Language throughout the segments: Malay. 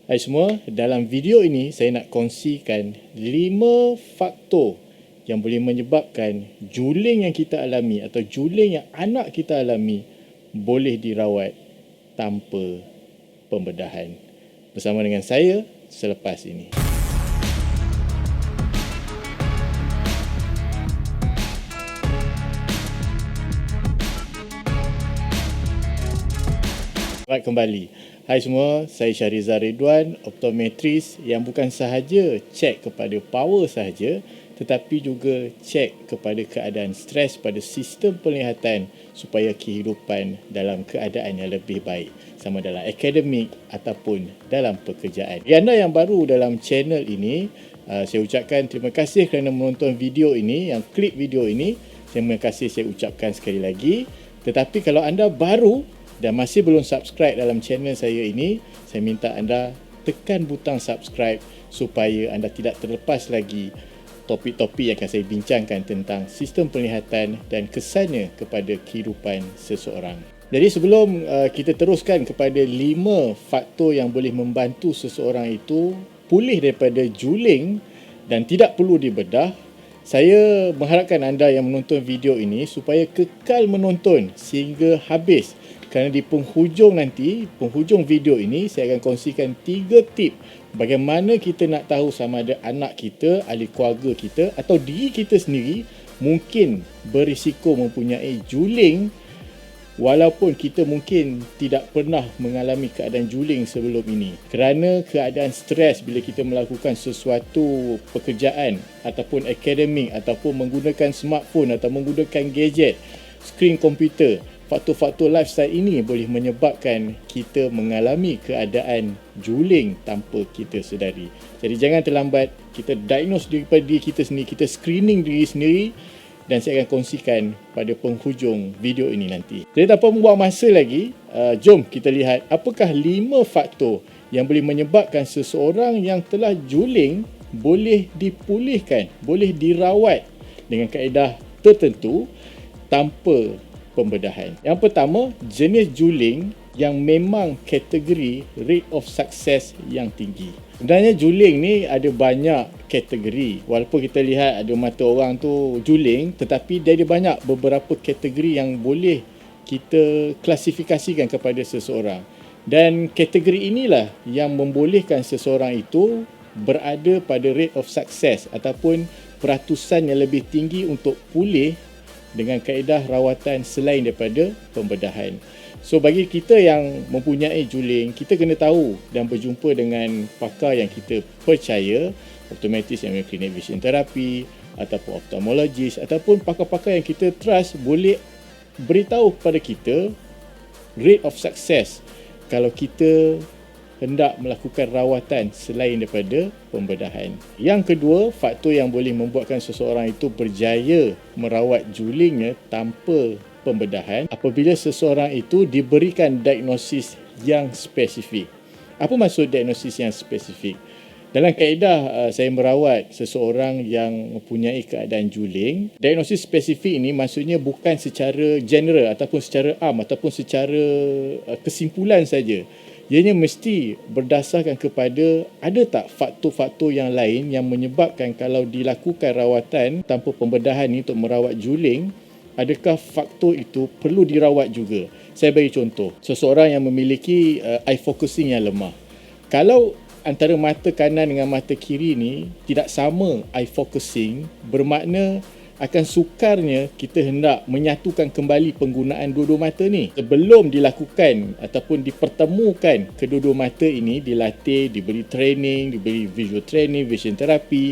Hai semua, dalam video ini saya nak kongsikan 5 faktor yang boleh menyebabkan juling yang kita alami atau juling yang anak kita alami boleh dirawat tanpa pembedahan. Bersama dengan saya selepas ini. Baik, kembali. Hai semua, saya Syahrizal Ridwan, optometris yang bukan sahaja cek kepada power sahaja, tetapi juga cek kepada keadaan stres pada sistem penglihatan supaya kehidupan dalam keadaan yang lebih baik, sama dalam akademik ataupun dalam pekerjaan. Bagi anda yang baru dalam channel ini, saya ucapkan terima kasih kerana menonton video ini, yang klik video ini. Terima kasih saya ucapkan sekali lagi. Tetapi kalau anda baru dan masih belum subscribe dalam channel saya ini, saya minta anda tekan butang subscribe supaya anda tidak terlepas lagi topik-topik yang akan saya bincangkan tentang sistem penglihatan dan kesannya kepada kehidupan seseorang. Jadi sebelum kita teruskan kepada 5 faktor yang boleh membantu seseorang itu pulih daripada juling dan tidak perlu dibedah, saya mengharapkan anda yang menonton video ini supaya kekal menonton sehingga habis. Kerana di penghujung video ini, saya akan kongsikan 3 tip bagaimana kita nak tahu sama ada anak kita, ahli keluarga kita atau diri kita sendiri mungkin berisiko mempunyai juling walaupun kita mungkin tidak pernah mengalami keadaan juling sebelum ini. Kerana keadaan stres bila kita melakukan sesuatu pekerjaan ataupun akademik ataupun menggunakan smartphone atau menggunakan gadget, skrin komputer, faktor-faktor lifestyle ini boleh menyebabkan kita mengalami keadaan juling tanpa kita sedari. Jadi jangan terlambat, kita diagnose daripada diri kita sendiri, kita screening diri sendiri dan saya akan kongsikan pada penghujung video ini nanti. Jadi tanpa membuang masa lagi, jom kita lihat apakah 5 faktor yang boleh menyebabkan seseorang yang telah juling boleh dipulihkan, boleh dirawat dengan kaedah tertentu tanpa pembedahan. Yang pertama, jenis juling yang memang kategori rate of success yang tinggi. Sebenarnya juling ni ada banyak kategori. Walaupun kita lihat ada mata orang tu juling, tetapi dia ada banyak beberapa kategori yang boleh kita klasifikasikan kepada seseorang. Dan kategori inilah yang membolehkan seseorang itu berada pada rate of success ataupun peratusan yang lebih tinggi untuk pulih dengan kaedah rawatan selain daripada pembedahan. So bagi kita yang mempunyai juling, kita kena tahu dan berjumpa dengan pakar yang kita percaya, optometris yang klinik vision therapy ataupun ophthalmologist ataupun pakar-pakar yang kita trust boleh beritahu kepada kita rate of success kalau kita hendak melakukan rawatan selain daripada pembedahan. Yang kedua, faktor yang boleh membuatkan seseorang itu berjaya merawat julingnya tanpa pembedahan apabila seseorang itu diberikan diagnosis yang spesifik. Apa maksud diagnosis yang spesifik? Dalam kaedah saya merawat seseorang yang mempunyai keadaan juling, diagnosis spesifik ini maksudnya bukan secara general ataupun secara am ataupun secara kesimpulan saja. Ianya mesti berdasarkan kepada ada tak faktor-faktor yang lain yang menyebabkan kalau dilakukan rawatan tanpa pembedahan ini untuk merawat juling, adakah faktor itu perlu dirawat juga. Saya bagi contoh, seseorang yang memiliki eye focusing yang lemah. Kalau antara mata kanan dengan mata kiri ni tidak sama eye focusing, bermakna akan sukarnya kita hendak menyatukan kembali penggunaan dua-dua mata ni. Sebelum dilakukan ataupun dipertemukan kedua-dua mata ini, dilatih, diberi training, diberi visual training, vision therapy,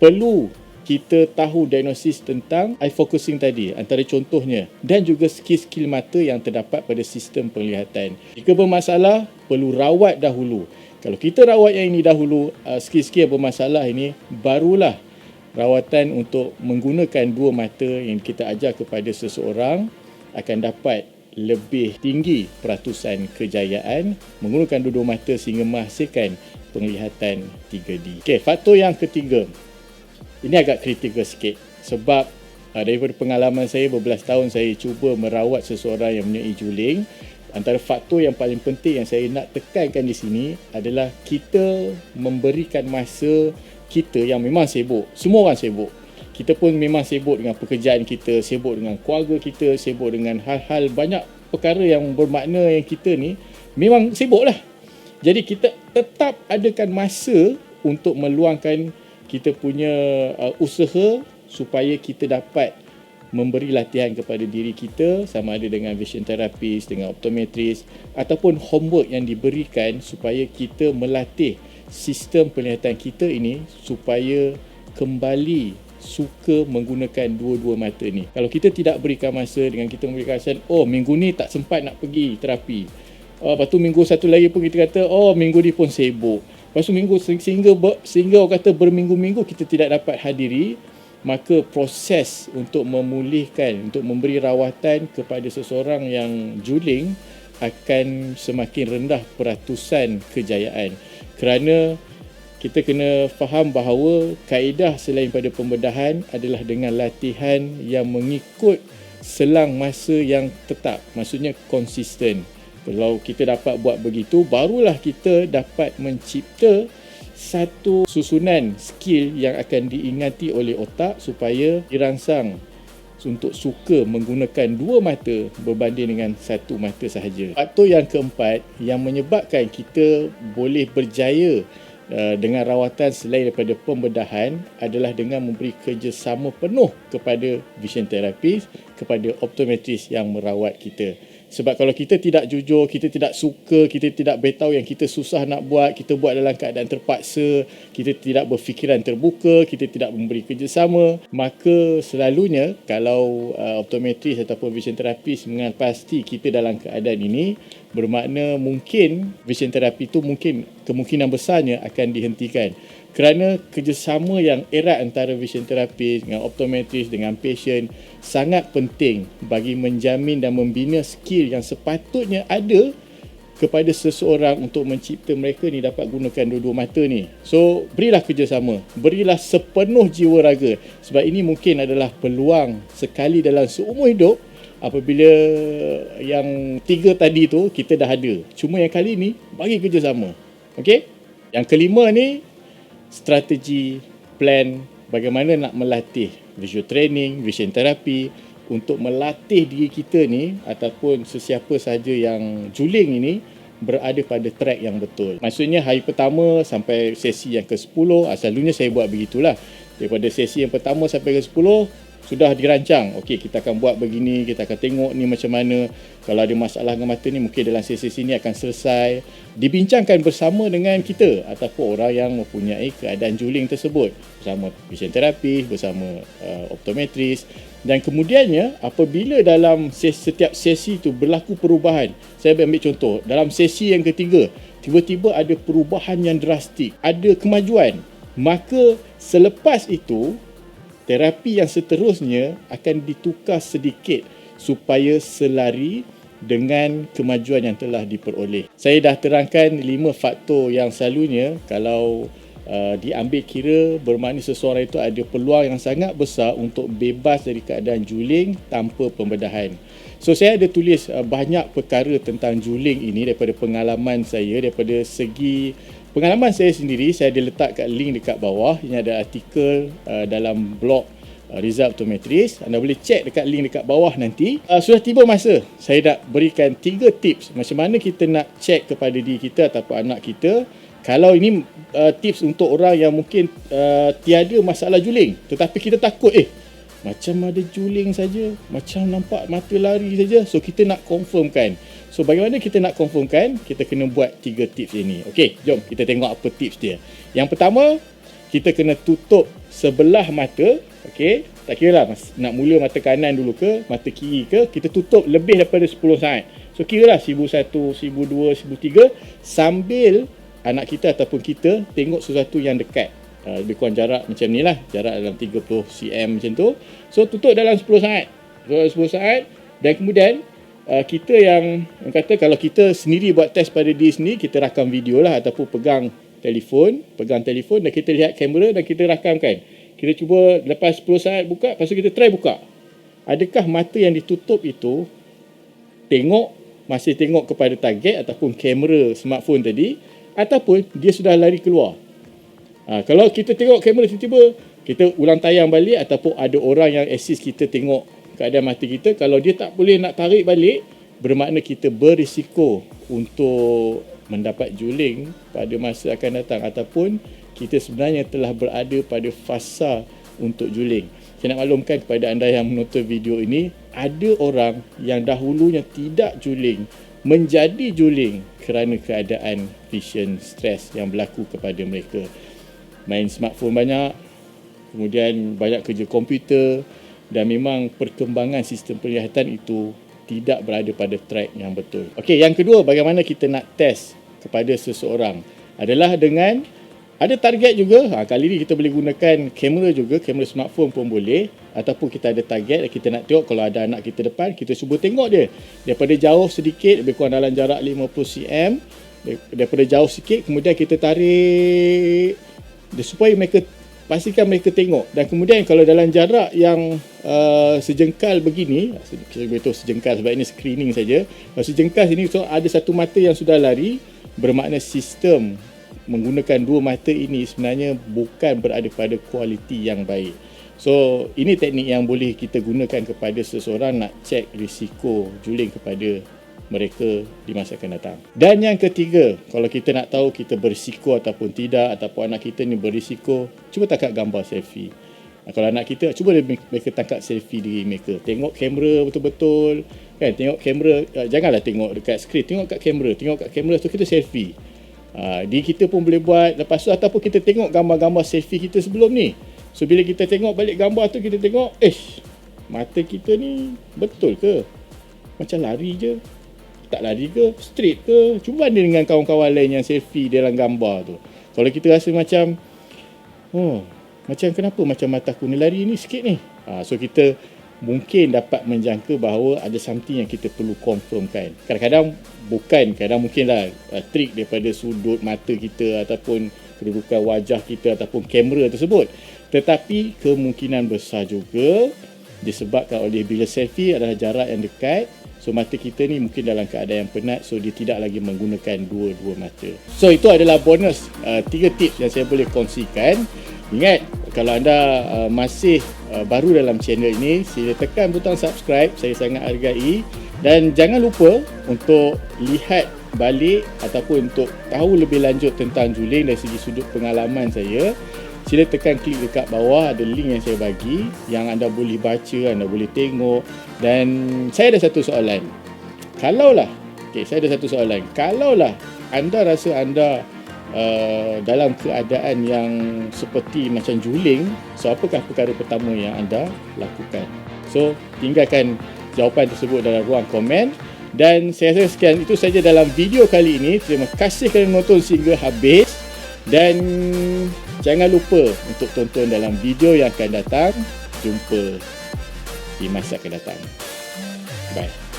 perlu kita tahu diagnosis tentang eye focusing tadi, antara contohnya, dan juga skill-skill mata yang terdapat pada sistem penglihatan. Jika bermasalah, perlu rawat dahulu. Kalau kita rawat yang ini dahulu, skill-skill yang bermasalah ini, barulah rawatan untuk menggunakan dua mata yang kita ajar kepada seseorang akan dapat lebih tinggi peratusan kejayaan menggunakan dua-dua mata sehingga menghasilkan penglihatan 3D. Okey, faktor yang ketiga. Ini agak kritikal sikit sebab daripada pengalaman saya berbelas tahun saya cuba merawat seseorang yang mempunyai juling, Antara faktor yang paling penting yang saya nak tekankan di sini adalah kita memberikan masa kita yang memang sibuk. Semua orang sibuk. Kita pun memang sibuk dengan pekerjaan kita, sibuk dengan keluarga kita, sibuk dengan hal-hal banyak perkara yang bermakna yang kita ni memang sibuk lah. Jadi kita tetap adakan masa untuk meluangkan kita punya usaha supaya kita dapat memberi latihan kepada diri kita, sama ada dengan vision therapist, dengan optometris ataupun homework yang diberikan supaya kita melatih sistem penglihatan kita ini supaya kembali suka menggunakan dua-dua mata ni. Kalau kita tidak berikan masa dengan kita memberikan alasan, oh minggu ni tak sempat nak pergi terapi. Lepas tu minggu satu lagi pun kita kata, oh minggu ni pun sibuk. Lepas tu minggu sehingga orang kata berminggu-minggu kita tidak dapat hadiri, maka proses untuk memulihkan, untuk memberi rawatan kepada seseorang yang juling akan semakin rendah peratusan kejayaan. Kerana kita kena faham bahawa kaedah selain pada pembedahan adalah dengan latihan yang mengikut selang masa yang tetap, maksudnya konsisten. Kalau kita dapat buat begitu, barulah kita dapat mencipta satu susunan skill yang akan diingati oleh otak supaya dirangsang untuk suka menggunakan dua mata berbanding dengan satu mata sahaja. Faktor yang keempat yang menyebabkan kita boleh berjaya dengan rawatan selain daripada pembedahan adalah dengan memberi kerjasama penuh kepada vision therapist, kepada optometris yang merawat kita. Sebab kalau kita tidak jujur, kita tidak suka, kita tidak beritahu yang kita susah nak buat, kita buat dalam keadaan terpaksa, kita tidak berfikiran terbuka, kita tidak memberi kerjasama, maka selalunya kalau optometris ataupun vision therapist pasti kita dalam keadaan ini, bermakna mungkin vision therapy itu kemungkinan besarnya akan dihentikan. Kerana kerjasama yang erat antara vision therapist dengan optometris dengan patient sangat penting bagi menjamin dan membina skill yang sepatutnya ada kepada seseorang untuk mencipta mereka ni dapat gunakan dua-dua mata ni. So, berilah kerjasama, berilah sepenuh jiwa raga, sebab ini mungkin adalah peluang sekali dalam seumur hidup apabila yang tiga tadi tu kita dah ada. Cuma yang kali ni bagi kerjasama. Okey? Yang kelima ni strategi, plan bagaimana nak melatih visual training, vision therapy untuk melatih diri kita ni ataupun sesiapa sahaja yang juling ini berada pada track yang betul. Maksudnya hari pertama sampai sesi yang ke-10, selalunya saya buat begitulah. Daripada sesi yang pertama sampai ke-10 sudah dirancang. Okey, kita akan buat begini, kita akan tengok ni macam mana. Kalau ada masalah dengan mata ni, mungkin dalam sesi ini akan selesai. Dibincangkan bersama dengan kita ataupun orang yang mempunyai keadaan juling tersebut. Bersama vision therapist, bersama optometris. Dan kemudiannya, apabila dalam setiap sesi itu berlaku perubahan. Saya ambil contoh, dalam sesi yang ketiga, tiba-tiba ada perubahan yang drastik. Ada kemajuan. Maka selepas itu, terapi yang seterusnya akan ditukar sedikit supaya selari dengan kemajuan yang telah diperoleh. Saya dah terangkan 5 faktor yang selalunya kalau diambil kira bermakna seseorang itu ada peluang yang sangat besar untuk bebas dari keadaan juling tanpa pembedahan. So saya ada tulis banyak perkara tentang juling ini daripada pengalaman saya, daripada segi pengalaman saya sendiri. Saya ada letak kat link dekat bawah. Ini ada artikel dalam blog Rizal Optometris. Anda boleh cek dekat link dekat bawah nanti. Sudah tiba masa saya nak berikan 3 tips macam mana kita nak cek kepada diri kita ataupun anak kita. Kalau ini tips untuk orang yang mungkin tiada masalah juling tetapi kita takut macam ada juling saja, macam nampak mata lari saja. So kita nak confirmkan. So bagaimana kita nak confirmkan? Kita kena buat 3 tips ini. Okey, jom kita tengok apa tips dia. Yang pertama, kita kena tutup sebelah mata. Okey, tak kira lah nak mula mata kanan dulu ke, mata kiri ke, kita tutup lebih daripada 10 saat. So kira lah 1001, 1002, 1003 sambil anak kita ataupun kita tengok sesuatu yang dekat. Lebih kurang jarak macam ni lah, jarak dalam 30 cm macam tu. So tutup dalam 10 saat. 10 saat dan kemudian kita yang kata kalau kita sendiri buat test pada diri sendiri, kita rakam video lah ataupun pegang telefon dan kita lihat kamera dan kita rakamkan. Kita cuba lepas 10 saat buka, lepas tu kita try buka. Adakah mata yang ditutup itu tengok masih tengok kepada target ataupun kamera smartphone tadi, ataupun dia sudah lari keluar. Kalau kita tengok kamera tiba-tiba, kita ulang tayang balik ataupun ada orang yang assist kita tengok keadaan mata kita, kalau dia tak boleh nak tarik balik, bermakna kita berisiko untuk mendapat juling pada masa akan datang, ataupun kita sebenarnya telah berada pada fasa untuk juling. Saya nak maklumkan kepada anda yang menonton video ini, ada orang yang dahulunya tidak juling menjadi juling kerana keadaan vision stress yang berlaku kepada mereka. Main smartphone banyak, kemudian banyak kerja komputer, dan memang perkembangan sistem penglihatan itu tidak berada pada track yang betul. Okey, yang kedua, bagaimana kita nak test kepada seseorang adalah dengan ada target juga. Kali ni kita boleh gunakan kamera juga, kamera smartphone pun boleh, ataupun kita ada target, kita nak tengok kalau ada anak kita depan, kita cuba tengok dia daripada jauh sedikit, lebih kurang dalam jarak 50 cm, daripada jauh sikit, kemudian kita tarik supaya mereka pastikan mereka tengok. Dan kemudian kalau dalam jarak yang sejengkal begini, kita beritahu sejengkal sebab ini screening saja. Kalau sejengkal sini, so ada satu mata yang sudah lari, bermakna sistem menggunakan dua mata ini sebenarnya bukan berada pada kualiti yang baik. So ini teknik yang boleh kita gunakan kepada seseorang nak cek risiko juling kepada mereka di masa akan datang. Dan yang ketiga, kalau kita nak tahu kita berisiko ataupun tidak, ataupun anak kita ni berisiko, cuba tangkap gambar selfie. Kalau anak kita, cuba mereka tangkap selfie diri mereka. Tengok kamera betul-betul, kan? Tengok kamera, janganlah tengok dekat skrin, tengok kat kamera tu kita selfie. Di kita pun boleh buat. Lepas tu ataupun kita tengok gambar-gambar selfie kita sebelum ni. So bila kita tengok balik gambar tu, kita tengok, mata kita ni betul ke? Macam lari je, tak lari ke? Straight ke? Cuba banding dengan kawan-kawan lain yang selfie dalam gambar tu. Kalau kita rasa macam, macam kenapa macam mata aku ni lari ni sikit ni, so kita mungkin dapat menjangka bahawa ada something yang kita perlu confirmkan. Kadang-kadang mungkinlah trik daripada sudut mata kita ataupun kedudukan wajah kita ataupun kamera tersebut. Tetapi kemungkinan besar juga disebabkan oleh bila selfie adalah jarak yang dekat, so mata kita ni mungkin dalam keadaan yang penat, so dia tidak lagi menggunakan dua-dua mata. So itu adalah bonus 3 tips yang saya boleh kongsikan. Ingat, kalau anda masih baru dalam channel ini, sila tekan butang subscribe, saya sangat hargai. Dan jangan lupa untuk lihat balik ataupun untuk tahu lebih lanjut tentang juling dari segi sudut pengalaman saya. Sila tekan klik dekat bawah, ada link yang saya bagi yang anda boleh baca, anda boleh tengok. Dan saya ada satu soalan. Kalaulah anda rasa anda dalam keadaan yang seperti macam juling, so apakah perkara pertama yang anda lakukan? So tinggalkan jawapan tersebut dalam ruang komen. Dan saya rasa sekian itu saja dalam video kali ini. Terima kasih kerana menonton sehingga habis, dan jangan lupa untuk tonton dalam video yang akan datang. Jumpa di masa akan datang. Bye.